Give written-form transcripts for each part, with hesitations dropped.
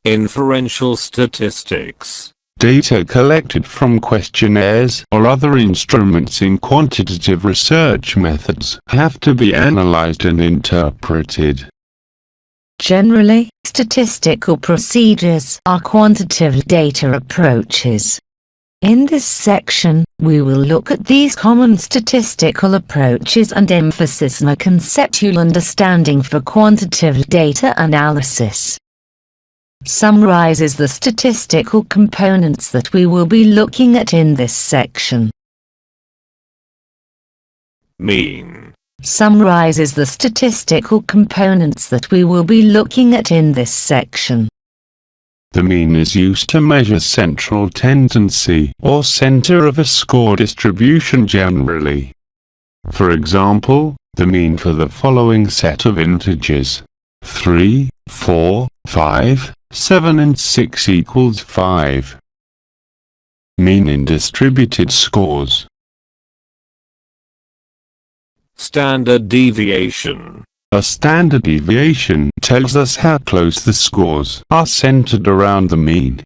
Inferential statistics. Data collected from questionnaires or other instruments in quantitative research methods have to be analyzed and interpreted. Generally, statistical procedures are quantitative data approaches. In this section, we will look at these common statistical approaches and emphasize on a conceptual understanding for quantitative data analysis. Summarizes the statistical components that we will be looking at in this section. Mean. Summarizes the statistical components that we will be looking at in this section. The mean is used to measure central tendency or center of a score distribution generally. For example, the mean for the following set of integers 3, 4, 5, 7 and 6 equals 5. Mean in distributed scores. Standard deviation. A standard deviation tells us how close the scores are centered around the mean.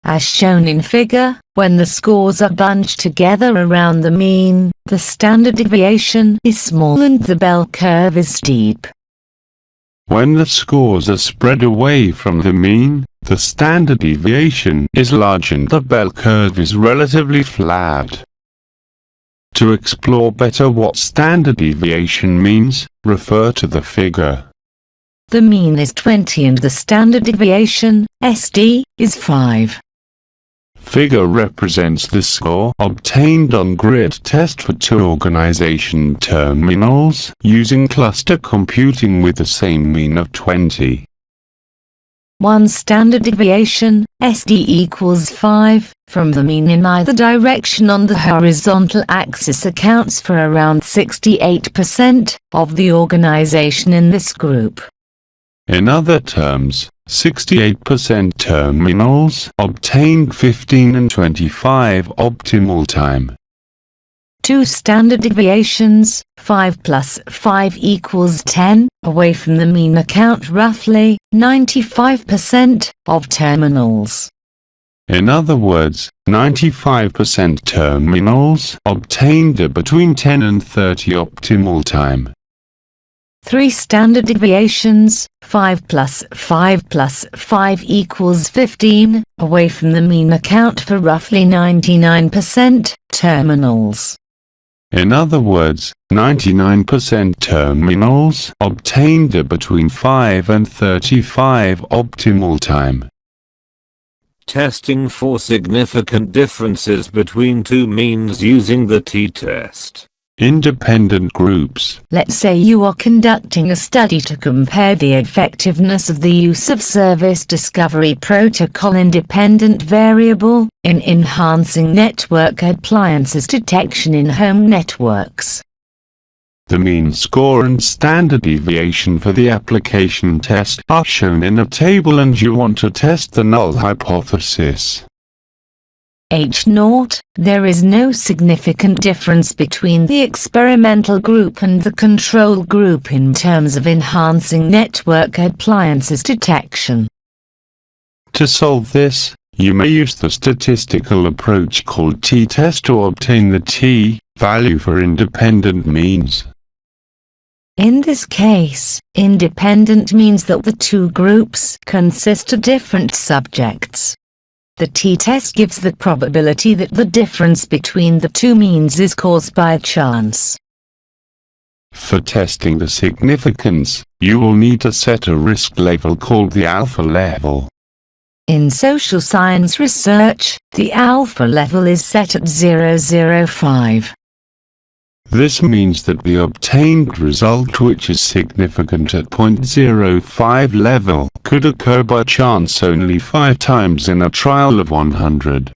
As shown in figure, when the scores are bunched together around the mean, the standard deviation is small and the bell curve is steep. When the scores are spread away from the mean, the standard deviation is large and the bell curve is relatively flat. To explore better what standard deviation means, refer to the figure. The mean is 20 and the standard deviation, SD, is 5. Figure represents the score obtained on grid test for 2 organization terminals using cluster computing with the same mean of 20. One standard deviation, SD equals 5, from the mean in either direction on the horizontal axis accounts for around 68% of the organization in this group. In other terms, 68% terminals obtained 15 and 25 optimal time. 2 standard deviations, 5 plus 5 equals 10, away from the mean account roughly 95% of terminals. In other words, 95% terminals obtained a between 10 and 30 optimal time. 3 standard deviations, 5 plus 5 plus 5 equals 15, away from the mean account for roughly 99% terminals. In other words, 99% terminals obtained a between 5 and 35 optimal time. Testing for significant differences between 2 means using the t-test. Independent groups. Let's say you are conducting a study to compare the effectiveness of the use of Service Discovery Protocol independent variable in enhancing network appliances detection in home networks. The mean score and standard deviation for the application test are shown in a table and you want to test the null hypothesis. H0, there is no significant difference between the experimental group and the control group in terms of enhancing network appliances detection. To solve this, you may use the statistical approach called t-test to obtain the t-value for independent means. In this case, independent means that the 2 groups consist of different subjects. The t-test gives the probability that the difference between the 2 means is caused by chance. For testing the significance, you will need to set a risk level called the alpha level. In social science research, the alpha level is set at 0.05. This means that the obtained result, which is significant at 0.05 level, could occur by chance only 5 times in a trial of 100.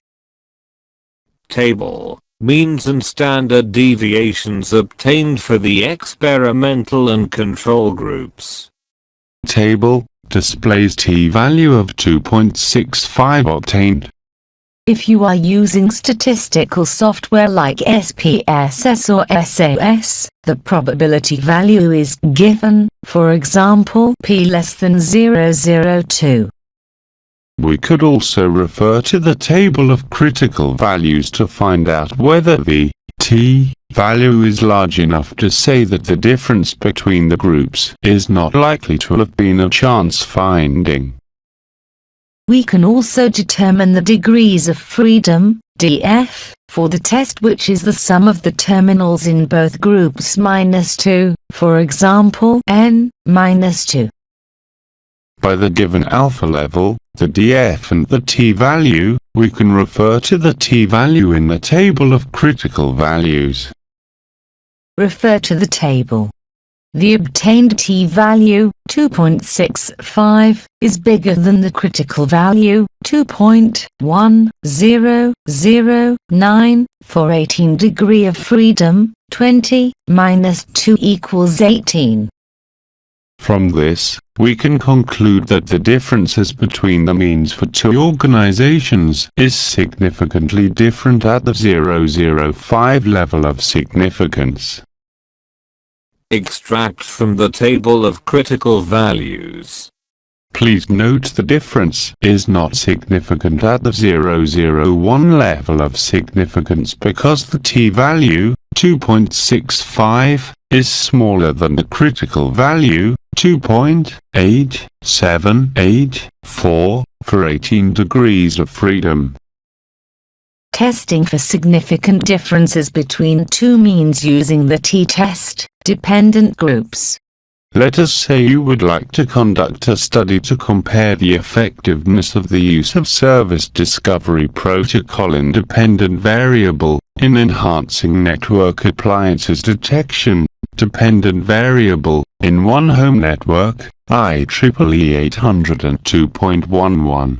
Table. Means and standard deviations obtained for the experimental and control groups. Table displays t-value of 2.65 obtained. If you are using statistical software like SPSS or SAS, the probability value is given, for example, p less than 0.02. We could also refer to the table of critical values to find out whether the t value is large enough to say that the difference between the groups is not likely to have been a chance finding. We can also determine the degrees of freedom, df, for the test, which is the sum of the terminals in both groups -2, for example n-2. By the given alpha level, the df and the t-value, we can refer to the t-value in the table of critical values. Refer to the table. The obtained t-value, 2.65, is bigger than the critical value, 2.1009, for 18 degree of freedom, 20 minus 2 equals 18. From this, we can conclude that the differences between the means for two organizations is significantly different at the 005 level of significance. Extract from the table of critical values. Please note the difference is not significant at the 001 level of significance because the t-value, 2.65, is smaller than the critical value, 2.8784, for 18 degrees of freedom. Testing for significant differences between two means using the t-test, dependent groups. Let us say you would like to conduct a study to compare the effectiveness of the use of service discovery protocol independent variable in enhancing network appliances detection, dependent variable in one home network, IEEE 802.11.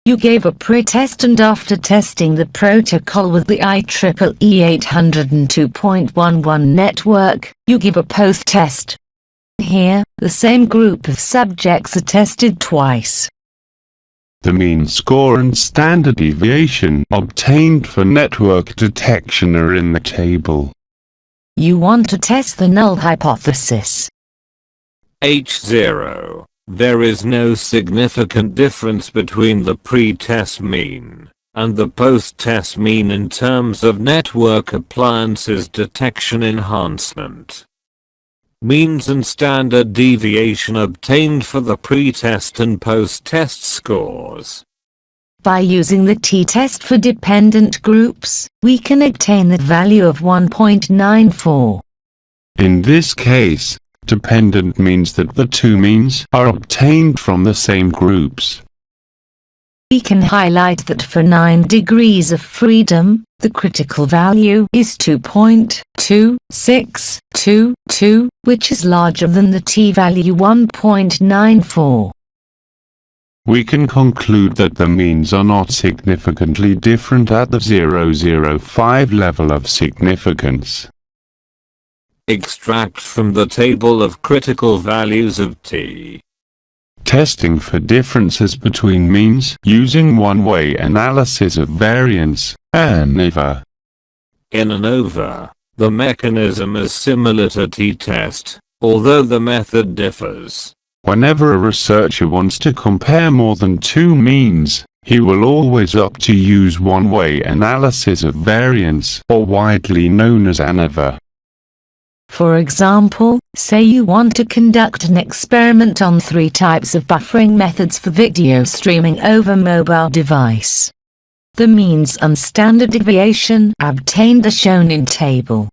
You gave a pre-test, and after testing the protocol with the IEEE 802.11 network, you give a post-test. Here, the same group of subjects are tested twice. The mean score and standard deviation obtained for network detection are in the table. You want to test the null hypothesis. H0. There is no significant difference between the pre-test mean and the post-test mean in terms of network appliances detection enhancement. Means and standard deviation obtained for the pre-test and post-test scores. By using the t-test for dependent groups, we can obtain the value of 1.94. In this case, dependent means that the two means are obtained from the same groups. We can highlight that for 9 degrees of freedom, the critical value is 2.2622, which is larger than the t-value 1.94. We can conclude that the means are not significantly different at the 005 level of significance. Extract from the table of critical values of t. Testing for differences between means using one-way analysis of variance, ANOVA. In ANOVA, the mechanism is similar to t-test, although the method differs. Whenever a researcher wants to compare more than two means, he will always opt to use one-way analysis of variance, or widely known as ANOVA. For example, say you want to conduct an experiment on 3 types of buffering methods for video streaming over mobile device. The means and standard deviation obtained are shown in table.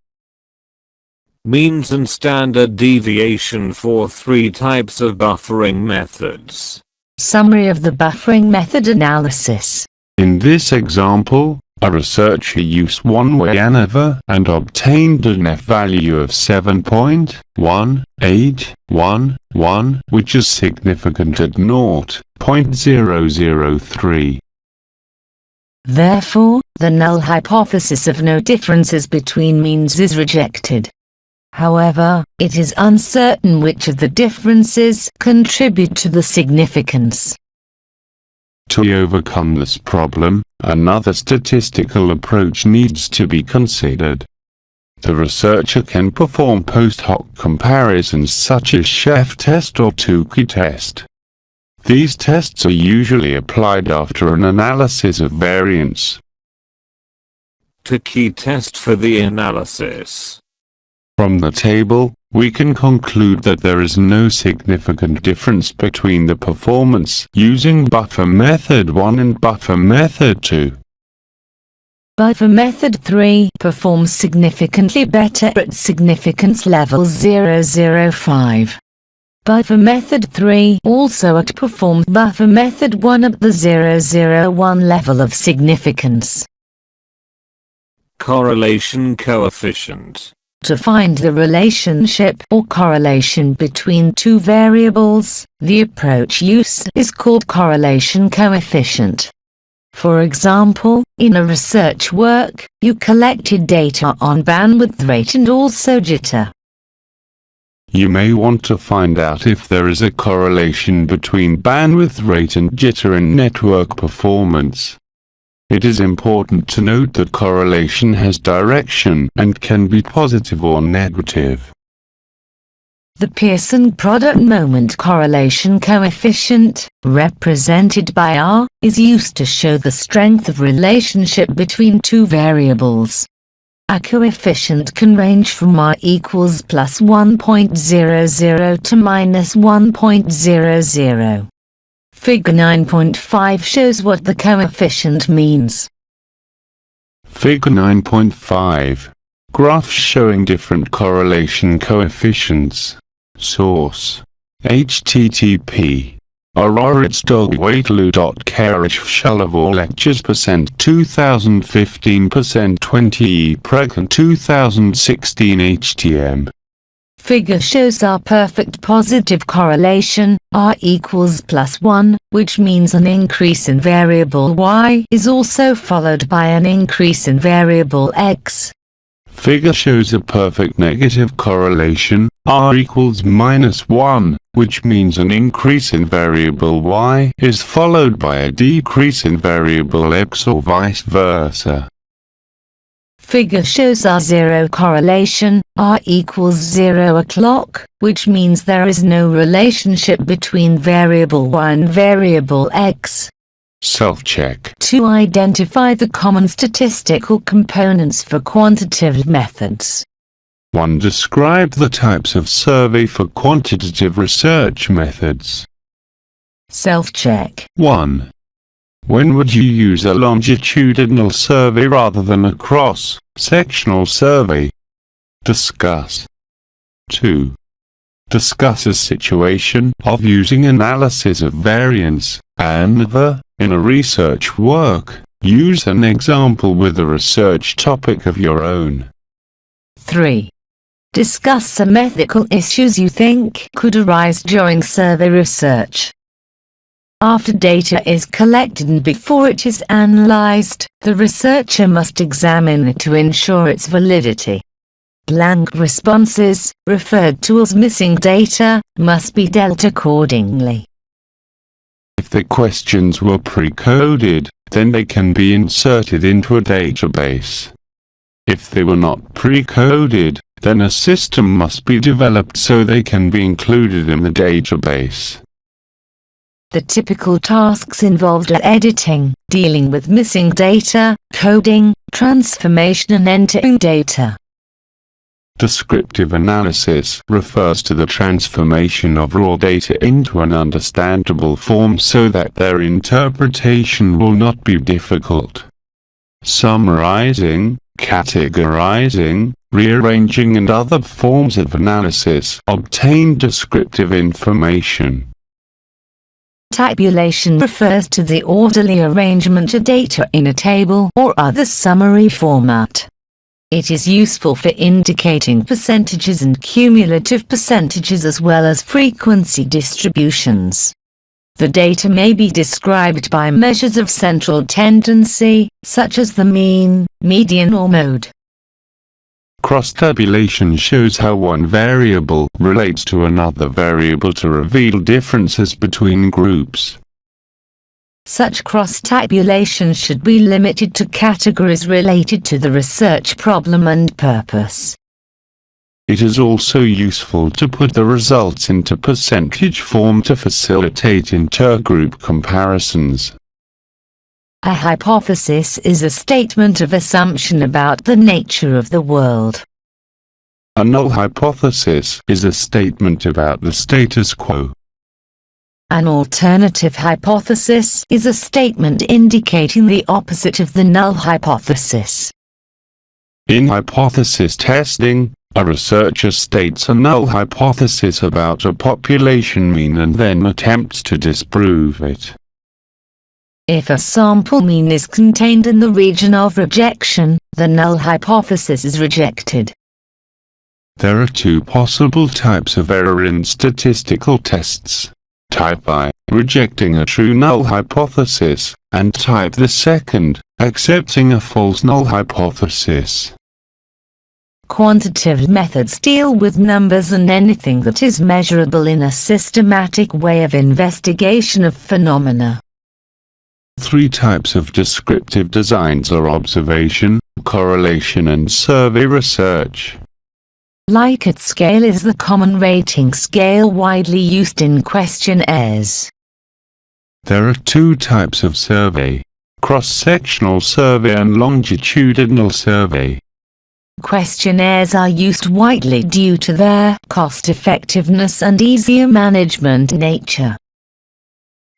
Means and standard deviation for 3 types of buffering methods. Summary of the buffering method analysis. In this example, a researcher used one-way ANOVA and obtained an f-value of 7.1811, which is significant at 0.003. Therefore, the null hypothesis of no differences between means is rejected. However, it is uncertain which of the differences contribute to the significance. To overcome this problem, another statistical approach needs to be considered. The researcher can perform post hoc comparisons such as Sheff test or Tukey test. These tests are usually applied after an analysis of variance. To key test for the analysis. From the table, we can conclude that there is no significant difference between the performance using buffer method 1 and buffer method 2. Buffer method 3 performs significantly better at significance level 005. Buffer method 3 also outperforms buffer method 1 at the 001 level of significance. Correlation coefficient. To find the relationship or correlation between two variables, the approach used is called correlation coefficient. For example, in a research work, you collected data on bandwidth rate and also jitter. You may want to find out if there is a correlation between bandwidth rate and jitter in network performance. It is important to note that correlation has direction and can be positive or negative. The Pearson product moment correlation coefficient, represented by R, is used to show the strength of relationship between two variables. A coefficient can range from R equals plus 1.00 to minus 1.00. Figure 9.5 shows what the coefficient means. Figure 9.5. Graphs showing different correlation coefficients. Source: http auroritsdogwaitlu.carishshalavo lectures %2015 20 Preg 2016 HTM. Figure shows our perfect positive correlation, R equals plus 1, which means an increase in variable y is also followed by an increase in variable x. Figure shows a perfect negative correlation, R equals minus 1, which means an increase in variable y is followed by a decrease in variable x or vice versa. Figure shows our zero correlation, R equals 0 o'clock, which means there is no relationship between variable y and variable x. Self-check. To identify the common statistical components for quantitative methods. 1. Describe the types of survey for quantitative research methods. Self-check. 1. When would you use a longitudinal survey rather than a cross-sectional survey? Discuss. 2. Discuss a situation of using analysis of variance, and in a research work, use an example with a research topic of your own. 3. Discuss some ethical issues you think could arise during survey research. After data is collected and before it is analyzed, the researcher must examine it to ensure its validity. Blank responses, referred to as missing data, must be dealt accordingly. If the questions were pre-coded, then they can be inserted into a database. If they were not pre-coded, then a system must be developed so they can be included in the database. The typical tasks involved are editing, dealing with missing data, coding, transformation and entering data. Descriptive analysis refers to the transformation of raw data into an understandable form so that their interpretation will not be difficult. Summarizing, categorizing, rearranging and other forms of analysis obtain descriptive information. Tabulation refers to the orderly arrangement of data in a table or other summary format. It is useful for indicating percentages and cumulative percentages as well as frequency distributions. The data may be described by measures of central tendency, such as the mean, median or mode. Cross-tabulation shows how one variable relates to another variable to reveal differences between groups. Such cross-tabulation should be limited to categories related to the research problem and purpose. It is also useful to put the results into percentage form to facilitate intergroup comparisons. A hypothesis is a statement of assumption about the nature of the world. A null hypothesis is a statement about the status quo. An alternative hypothesis is a statement indicating the opposite of the null hypothesis. In hypothesis testing, a researcher states a null hypothesis about a population mean and then attempts to disprove it. If a sample mean is contained in the region of rejection, the null hypothesis is rejected. There are two possible types of error in statistical tests. Type I, rejecting a true null hypothesis, and type the second, accepting a false null hypothesis. Quantitative methods deal with numbers and anything that is measurable in a systematic way of investigation of phenomena. Three types of descriptive designs are observation, correlation and survey research. Likert scale is the common rating scale widely used in questionnaires. There are two types of survey: cross-sectional survey and longitudinal survey. Questionnaires are used widely due to their cost-effectiveness and easier management nature.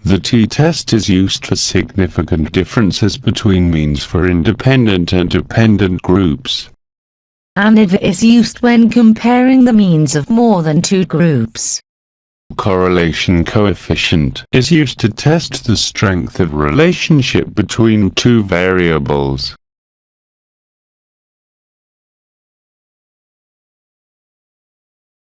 The t-test is used for significant differences between means for independent and dependent groups. ANIV is used when comparing the means of more than two groups. Correlation coefficient is used to test the strength of relationship between two variables.